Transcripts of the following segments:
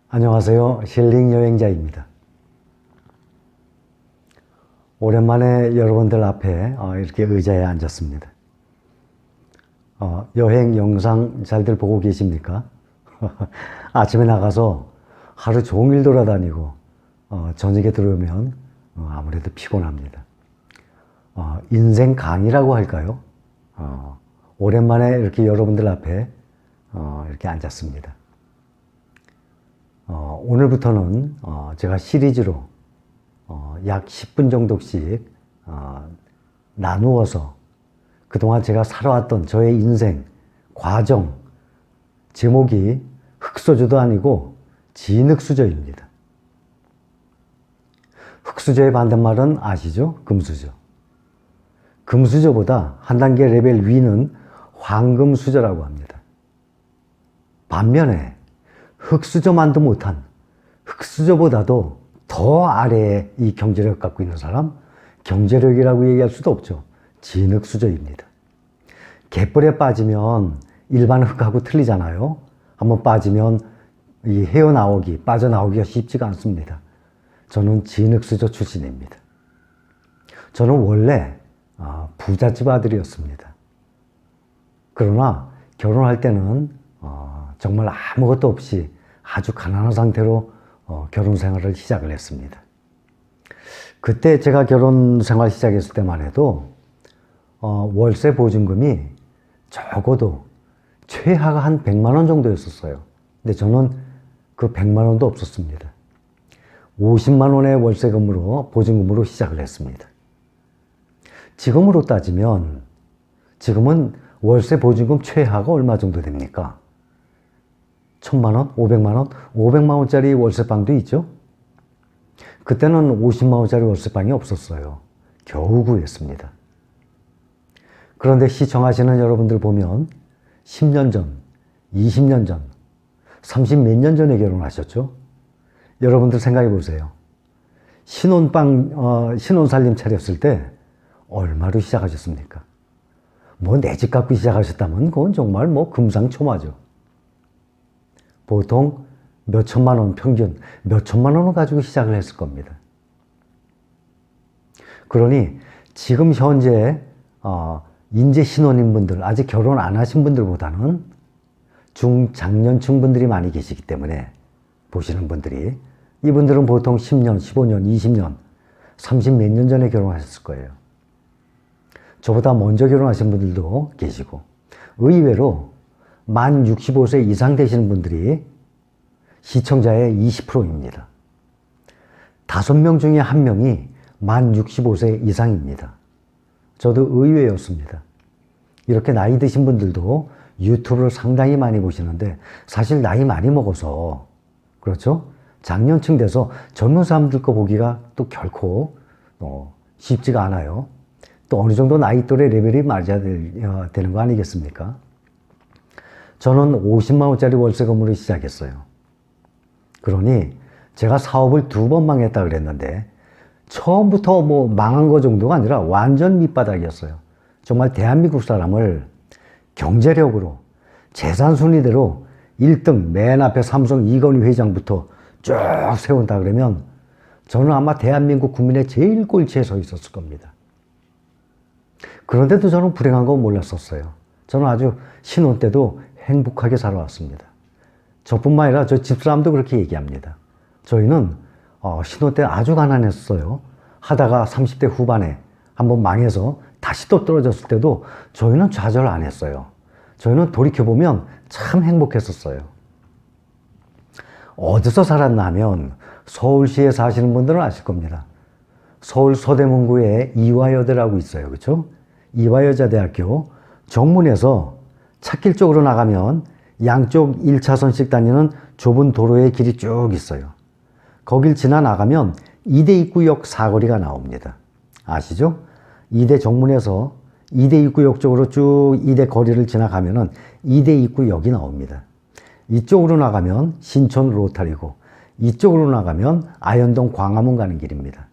안녕하세요. 힐링 여행자입니다. 오랜만에 여러분들 앞에 이렇게 의자에 앉았습니다. 여행 영상 잘들 보고 계십니까? 아침에 나가서 하루 종일 돌아다니고 저녁에 들어오면 아무래도 피곤합니다. 인생 강의라고 할까요? 오랜만에 이렇게 여러분들 앞에 이렇게 앉았습니다. 오늘부터는 제가 시리즈로 약 10분 정도씩 나누어서 그동안 제가 살아왔던 저의 인생, 과정, 제목이 흑수저도 아니고 진흙수저입니다. 흑수저의 반대말은 아시죠? 금수저. 금수저보다 한 단계 레벨 위는 황금수저라고 합니다. 반면에 흑수저만도 못한 흑수저보다도 더 아래에 이 경제력 갖고 있는 사람, 경제력이라고 얘기할 수도 없죠. 진흙수저입니다. 갯벌에 빠지면 일반 흙하고 틀리잖아요. 한번 빠지면 이 헤어나오기, 빠져나오기가 쉽지가 않습니다. 저는 진흙수저 출신입니다. 저는 원래 부잣집 아들이었습니다. 그러나 결혼할 때는 정말 아무것도 없이 아주 가난한 상태로 결혼 생활을 시작을 했습니다. 그때 제가 결혼 생활 시작했을 때만 해도 월세 보증금이 적어도 최하가 한 100만 원 정도였었어요. 근데 저는 그 100만 원도 없었습니다. 50만 원의 월세금으로 보증금으로 시작을 했습니다. 지금으로 따지면 지금은 월세 보증금 최하가 얼마 정도 됩니까? 1000만 원? 500만 원? 500만 원짜리 월세방도 있죠? 그때는 50만 원짜리 월세방이 없었어요. 겨우 구했습니다. 그런데 시청하시는 여러분들 보면 10년 전, 20년 전, 30 몇 년 전에 결혼하셨죠? 여러분들 생각해 보세요. 신혼살림 차렸을 때 얼마로 시작하셨습니까? 뭐 내 집 갖고 시작하셨다면 그건 정말 금상첨화죠. 보통 몇 천만 원, 평균 몇 천만 원을 가지고 시작을 했을 겁니다. 그러니 지금 현재 인재 신혼인 분들, 아직 결혼 안 하신 분들보다는 중장년층 분들이 많이 계시기 때문에 보시는 분들이 이분들은 보통 10년, 15년, 20년, 30 몇 년 전에 결혼하셨을 거예요. 저보다 먼저 결혼하신 분들도 계시고 의외로 만 65세 이상 되시는 분들이 시청자의 20%입니다. 5명 중에 1명이 만 65세 이상입니다. 저도 의외였습니다. 이렇게 나이 드신 분들도 유튜브를 상당히 많이 보시는데 사실 나이 많이 먹어서 그렇죠? 장년층 돼서 젊은 사람들 거 보기가 또 결코 쉽지가 않아요. 또 어느 정도 나이 또래 레벨이 맞아야 되는 거 아니겠습니까? 저는 50만 원짜리 월세금으로 시작했어요. 그러니 제가 사업을 2번 망했다 그랬는데 처음부터 망한 거 정도가 아니라 완전 밑바닥이었어요. 정말 대한민국 사람을 경제력으로 재산 순위대로 1등 맨 앞에 삼성 이건희 회장부터 쭉 세운다 그러면 저는 아마 대한민국 국민의 제일 꼴찌에 서 있었을 겁니다. 그런데도 저는 불행한 건 몰랐었어요. 저는 아주 신혼 때도 행복하게 살아왔습니다. 저뿐만 아니라 저 집사람도 그렇게 얘기합니다. 저희는 신혼 때 아주 가난했어요. 하다가 30대 후반에 한번 망해서 다시 또 떨어졌을 때도 저희는 좌절 안 했어요. 저희는 돌이켜보면 참 행복했었어요. 어디서 살았나 하면 서울시에 사시는 분들은 아실 겁니다. 서울 서대문구에 이화여대라고 있어요. 그렇죠? 이화여자대학교 정문에서 찻길 쪽으로 나가면 양쪽 1차선씩 다니는 좁은 도로의 길이 쭉 있어요. 거길 지나 나가면 이대 입구역 사거리가 나옵니다. 아시죠? 이대 정문에서 이대 입구역 쪽으로 쭉 이대 거리를 지나가면은 이대 입구역이 나옵니다. 이쪽으로 나가면 신촌 로타리고 이쪽으로 나가면 아현동 광화문 가는 길입니다.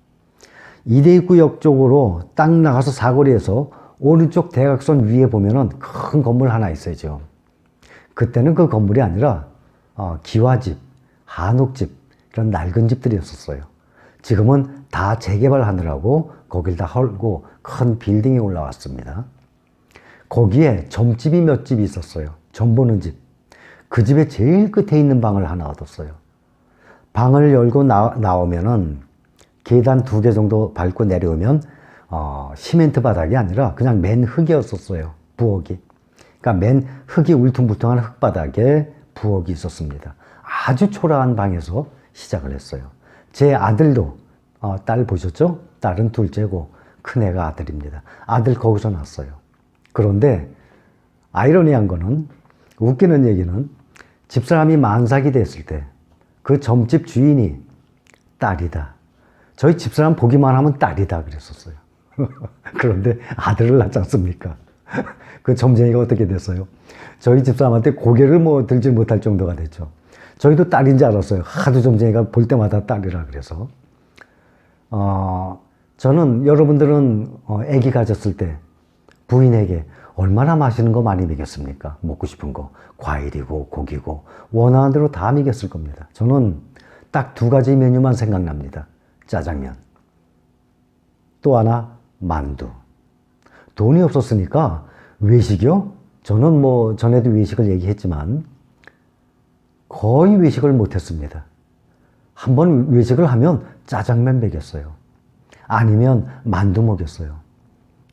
이대 입구역 쪽으로 딱 나가서 사거리에서 오른쪽 대각선 위에 보면은 큰 건물 하나 있어요. 그때는 그 건물이 아니라 기와집, 한옥집, 이런 낡은 집들이었었어요. 지금은 다 재개발하느라고 거길 다 헐고 큰 빌딩이 올라왔습니다. 거기에 점집이 몇 집이 있었어요. 점 보는 집. 그 집의 제일 끝에 있는 방을 하나 얻었어요. 방을 열고 나오면은 계단 2개 정도 밟고 내려오면 시멘트 바닥이 아니라 그냥 맨 흙이었었어요. 부엌이. 그러니까 맨 흙이 울퉁불퉁한 흙바닥에 부엌이 있었습니다. 아주 초라한 방에서 시작을 했어요. 제 아들도 딸 보셨죠? 딸은 둘째고 큰애가 아들입니다. 아들 거기서 낳았어요. 그런데 아이러니한 거는, 웃기는 얘기는, 집사람이 만삭이 됐을 때 그 점집 주인이 딸이다. 저희 집사람 보기만 하면 딸이다 그랬었어요. 그런데 아들을 낳지 않습니까? 그 점쟁이가 어떻게 됐어요? 저희 집사람한테 고개를 들지 못할 정도가 됐죠. 저희도 딸인 줄 알았어요. 하도 점쟁이가 볼 때마다 딸이라 그래서. 저는, 여러분들은 아기 가졌을 때 부인에게 얼마나 맛있는 거 많이 먹였습니까? 먹고 싶은 거. 과일이고 고기고 원하는 대로 다 먹였을 겁니다. 저는 딱 2가지 메뉴만 생각납니다. 짜장면. 또 하나 만두. 돈이 없었으니까 외식이요? 저는 전에도 외식을 얘기했지만 거의 외식을 못했습니다. 한번 외식을 하면 짜장면 먹였어요. 아니면 만두 먹였어요.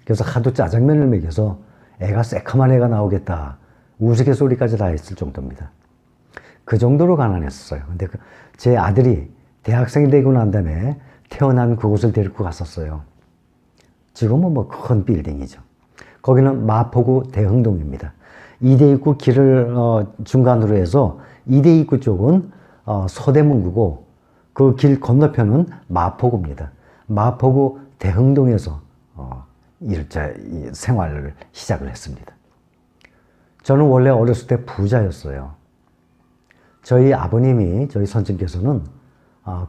그래서 하도 짜장면을 먹여서 애가 새카만 애가 나오겠다. 우스갯소리까지 다 했을 정도입니다. 그 정도로 가난했었어요. 근데 제 아들이 대학생이 되고 난 다음에 태어난 그곳을 데리고 갔었어요. 지금은 큰 빌딩이죠. 거기는 마포구 대흥동입니다. 이대입구 길을 중간으로 해서 이대입구 쪽은 서대문구고 그 길 건너편은 마포구입니다. 마포구 대흥동에서 생활을 시작을 했습니다. 저는 원래 어렸을 때 부자였어요. 저희 아버님이, 저희 선생님께서는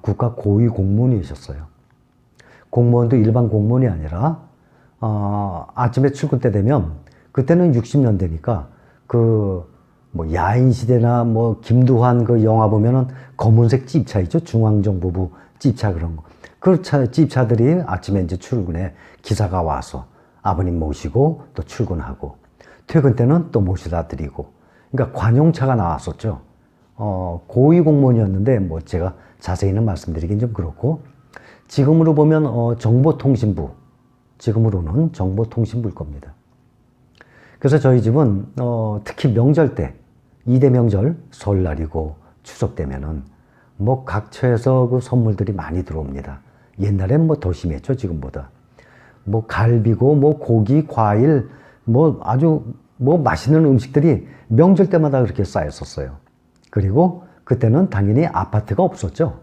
국가 고위 공무원이셨어요. 공무원도 일반 공무원이 아니라 아침에 출근 때 되면, 그때는 60년대니까 야인시대나 김두한 그 영화 보면은 검은색 찝차 있죠? 중앙정보부 찝차 그런 거. 그 찝차들이 아침에 이제 출근해 기사가 와서 아버님 모시고 또 출근하고, 퇴근 때는 또 모시다 드리고, 그러니까 관용차가 나왔었죠. 고위 공무원이었는데 제가 자세히는 말씀드리긴 좀 그렇고, 지금으로 보면 정보통신부, 지금으로는 정보통신부일 겁니다. 그래서 저희 집은 특히 명절 때, 2대 명절, 설날이고 추석 되면은 각 처에서 그 선물들이 많이 들어옵니다. 옛날엔 더 심했죠, 지금보다. 갈비고 고기, 과일, 아주 맛있는 음식들이 명절 때마다 그렇게 쌓였었어요. 그리고 그때는 당연히 아파트가 없었죠.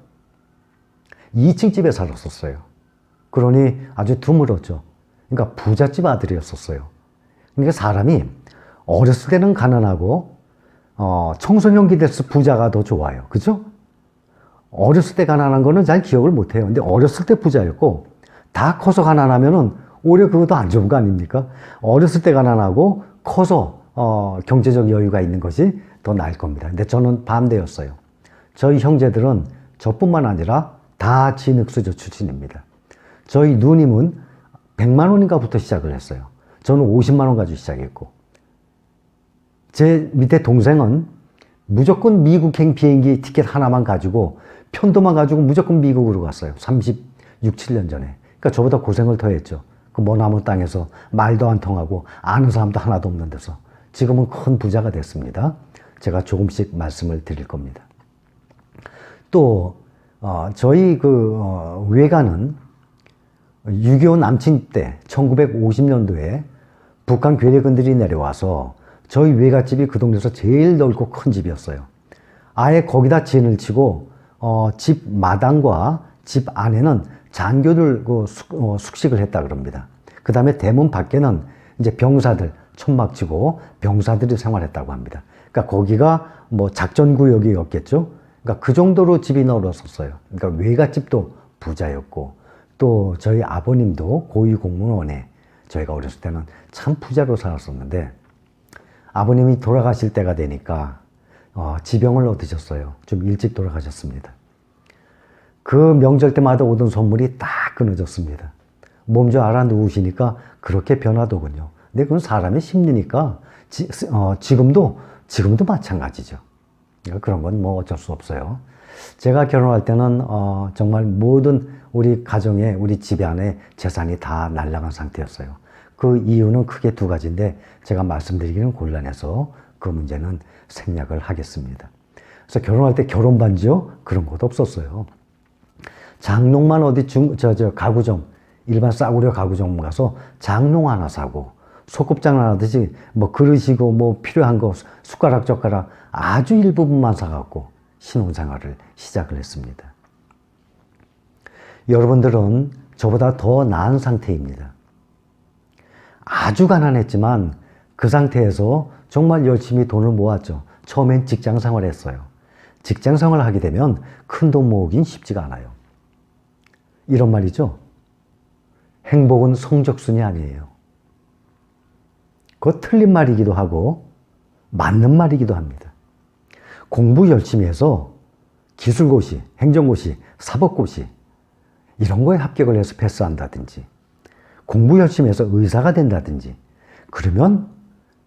2층 집에 살았었어요. 그러니 아주 드물었죠. 그러니까 부잣집 아들이었었어요. 그러니까 사람이 어렸을 때는 가난하고 청소년기 돼서 부자가 더 좋아요. 그죠? 어렸을 때 가난한 거는 잘 기억을 못 해요. 근데 어렸을 때 부자였고, 다 커서 가난하면은 오히려 그것도 안 좋은 거 아닙니까? 어렸을 때 가난하고 커서 경제적 여유가 있는 것이 더 나을 겁니다. 근데 저는 반대였어요. 저희 형제들은 저뿐만 아니라 다 진흙수저 출신입니다. 저희 누님은 100만 원인가부터 시작을 했어요. 저는 50만 원 가지고 시작했고, 제 밑에 동생은 무조건 미국행 비행기 티켓 하나만 가지고, 편도만 가지고 무조건 미국으로 갔어요. 36, 7년 전에. 그러니까 저보다 고생을 더 했죠. 그 머나먼 땅에서 말도 안 통하고 아는 사람도 하나도 없는 데서. 지금은 큰 부자가 됐습니다. 제가 조금씩 말씀을 드릴 겁니다. 또 저희 외가는 6.25 남침 때 1950년도에 북한 괴뢰군들이 내려와서 저희 외갓집이 그 동네에서 제일 넓고 큰 집이었어요. 아예 거기다 진을 치고 집 마당과 집 안에는 장교들 숙식을 했다 그럽니다. 그 다음에 대문 밖에는 이제 병사들 천막 치고 병사들이 생활했다고 합니다. 그러니까 거기가 작전구역이었겠죠. 그러니까 그 정도로 집이 넓었었어요. 그러니까 외갓집도 부자였고, 또 저희 아버님도 고위공무원에, 저희가 어렸을 때는 참 부자로 살았었는데, 아버님이 돌아가실 때가 되니까 지병을 얻으셨어요. 좀 일찍 돌아가셨습니다. 그 명절 때마다 오던 선물이 다 끊어졌습니다. 몸 좀 알아 누우시니까 그렇게 변하더군요. 근데 그건 사람의 심리니까 지금도 마찬가지죠. 그런 건 뭐 어쩔 수 없어요. 제가 결혼할 때는 정말 모든 우리 가정에 우리 집안의 재산이 다 날아간 상태였어요. 그 이유는 크게 두 가지인데 제가 말씀드리기는 곤란해서 그 문제는 생략을 하겠습니다. 그래서 결혼할 때 결혼 반지요? 그런 것도 없었어요. 장롱만 어디 가구점, 일반 싸구려 가구점 가서 장롱 하나 사고 소꿉장을 하듯이 뭐 그릇이고 뭐 필요한 거 숟가락 젓가락 아주 일부분만 사갖고 신혼생활을 시작을 했습니다. 여러분들은 저보다 더 나은 상태입니다. 아주 가난했지만 그 상태에서 정말 열심히 돈을 모았죠. 처음엔 직장 생활을 했어요. 직장 생활을 하게 되면 큰 돈 모으긴 쉽지가 않아요. 이런 말이죠. 행복은 성적순이 아니에요. 그거 틀린 말이기도 하고 맞는 말이기도 합니다. 공부 열심히 해서 기술고시, 행정고시, 사법고시 이런 거에 합격을 해서 패스한다든지 공부 열심히 해서 의사가 된다든지 그러면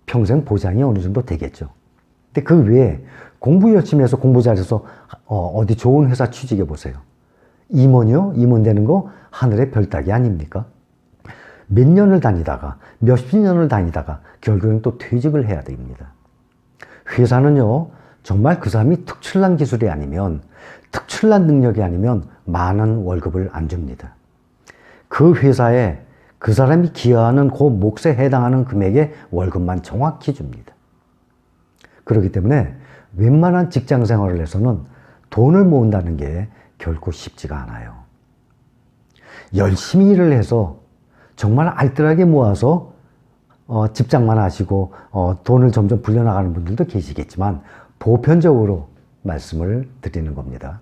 평생 보장이 어느 정도 되겠죠. 근데 그 외에 공부 열심히 해서 공부 잘해서 어디 좋은 회사 취직해 보세요. 임원이요? 임원 되는 거 하늘의 별 따기 아닙니까? 몇 년을 다니다가 몇십 년을 다니다가 결국엔 또 퇴직을 해야 됩니다. 회사는요 정말 그 사람이 특출난 기술이 아니면 특출난 능력이 아니면 많은 월급을 안 줍니다. 그 회사에 그 사람이 기여하는 그 몫에 해당하는 금액의 월급만 정확히 줍니다. 그렇기 때문에 웬만한 직장 생활을 해서는 돈을 모은다는 게 결코 쉽지가 않아요. 열심히 일을 해서 정말 알뜰하게 모아서 집장만 하시고 돈을 점점 불려나가는 분들도 계시겠지만 보편적으로 말씀을 드리는 겁니다.